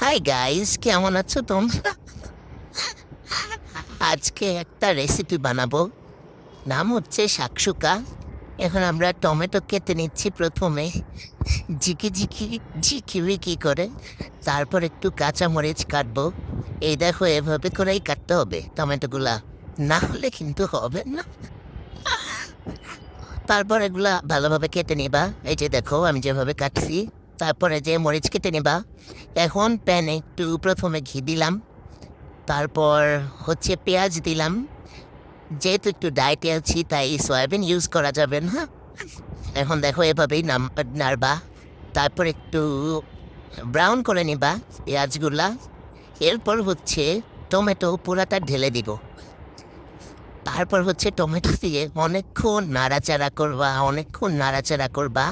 Hi guys, কেমন আছো তোমরা? আজকে একটা রেসিপি বানাবো। নাম হচ্ছে শাকসুকা। এখন আমরা টমেটো কেটে নিচ্ছি প্রথমে, ঝিকি ঝিকি ঝিকি করে। তারপর একটু কাঁচামরিচ কাটবো। এই দেখো, এভাবে করেই কাটতে হবে টমেটোগুলা, না হলে কিন্তু হবে না। তারপর এগুলা ভালোভাবে কেটে নিবা। এই যে দেখো আমি যেভাবে কাটছি। তারপরে যে মরিচ কেটে নিবা। এখন প্যানে একটু প্রথমে ঘি দিলাম। তারপর হচ্ছে পেঁয়াজ দিলাম। যেহেতু একটু ডায়েটে আছি তাই সয়াবিন ইউজ করা যাবে না। এখন দেখো এভাবেই নাড়বা। তারপর একটু ব্রাউন করে নিবা পেঁয়াজগুলা। এরপর হচ্ছে টমেটো পুরাটা ঢেলে দিব। তারপর হচ্ছে টমেটো দিয়ে অনেকক্ষণ নাড়াচাড়া করবা, অনেকক্ষণ নাড়াচাড়া করবা।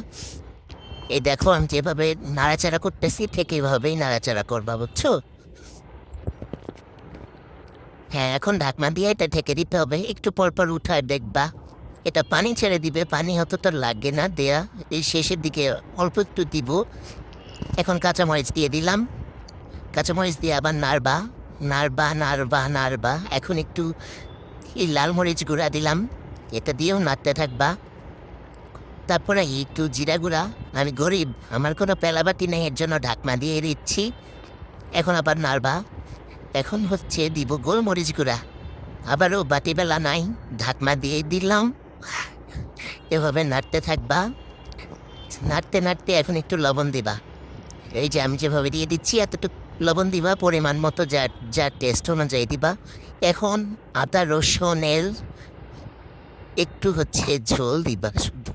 এই দেখো আমি যেভাবে নাড়াচাড়া করতেছি ঠিক এইভাবেই নাড়াচাড়া করবা, বুঝছো? হ্যাঁ, এখন ঢাকনা দিয়ে এটা ঢেকে দিতে হবে। একটু পর পর উঠায় দেখবা এটা পানি ছেড়ে দিবে। পানি অতটা লাগে না দেয়া, এই শেষের দিকে অল্প একটু দিব। এখন কাঁচামরিচ দিয়ে দিলাম। কাঁচামরিচ দিয়ে আবার নাড়বা নাড়বা নাড়বা নাড়বা। এখন একটু এই লাল মরিচ গুঁড়া দিলাম। এটা দিয়েও নাড়তে থাকবা। তারপরে একটু জিরা গুঁড়া। আমি গরিব, আমার কোনো পেলাবাটি নেই, এর জন্য ঢাকনা দিয়ে দিচ্ছি। এখন আবার নাড়বা। এখন হচ্ছে দিব গোলমরিচ গুঁড়া। আবারও বাটিবেলা নাই, ঢাকনা দিয়ে দিলাম। এভাবে নাড়তে থাকবা। নাড়তে নাড়তে এখন একটু লবণ দিবা। এই যে আমি যেভাবে দিয়ে দিচ্ছি এতটুকু লবণ দিবা পরিমাণ মতো, যা যা টেস্ট অনুযায়ী দিবা। এখন আদা রসুনের একটু হচ্ছে ঝোল দিবা শুধু।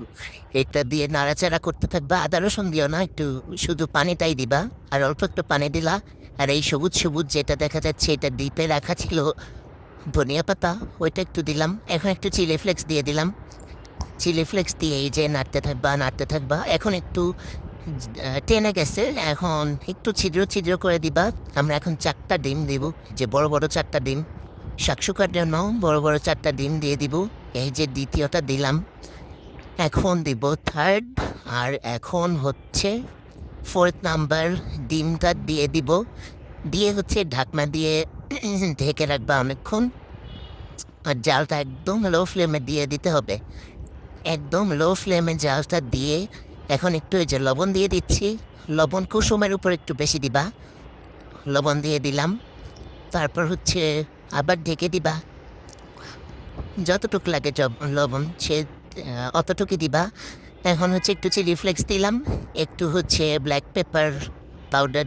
এটা দিয়ে নাড়াচাড়া করতে থাকবা। আদা রসুন দিও না, একটু শুধু পানিটাই দিবা। আর অল্প একটু পানি দিলা। আর এই সবুজ সবুজ যেটা দেখা যাচ্ছে এটা ডিপে রাখা ছিল ধনিয়া পাতা, ওইটা একটু দিলাম। এখন একটু চিলি ফ্লেক্স দিয়ে দিলাম। চিলি ফ্লেক্স দিয়ে এই যে নাড়তে থাকবা নাড়তে থাকবা। এখন একটু টেনে গেছে, এখন একটু ছিদ্র ছিদ্র করে দিবা। আমরা এখন 4টা ডিম দিব, যে বড় বড় 4টা ডিম। শাকসুকার জন্য বড় বড় 4টা ডিম দিয়ে দিব। এই যে দ্বিতীয়টা দিলাম। এখন দিব থার্ড। আর এখন হচ্ছে ফোর্থ নাম্বার ডিমটা দিয়ে দিব। দিয়ে হচ্ছে ঢাকনা দিয়ে ঢেকে রাখবা অনেকক্ষণ। আর জালটা একদম লো ফ্লেমে দিয়ে দিতে হবে। একদম লো ফ্লেমে জালটা দিয়ে এখন একটু এই যে লবণ দিয়ে দিচ্ছি। লবণ কুসুমের উপর একটু বেশি দিবা। লবণ দিয়ে দিলাম। তারপর হচ্ছে আবার ঢেকে দিবা। যতটুকু লাগে লবণ সে অতটুকু দিবা। এখন হচ্ছে একটু চিলি ফ্লেক্স দিলাম। একটু হচ্ছে ব্ল্যাক পেপার পাউডার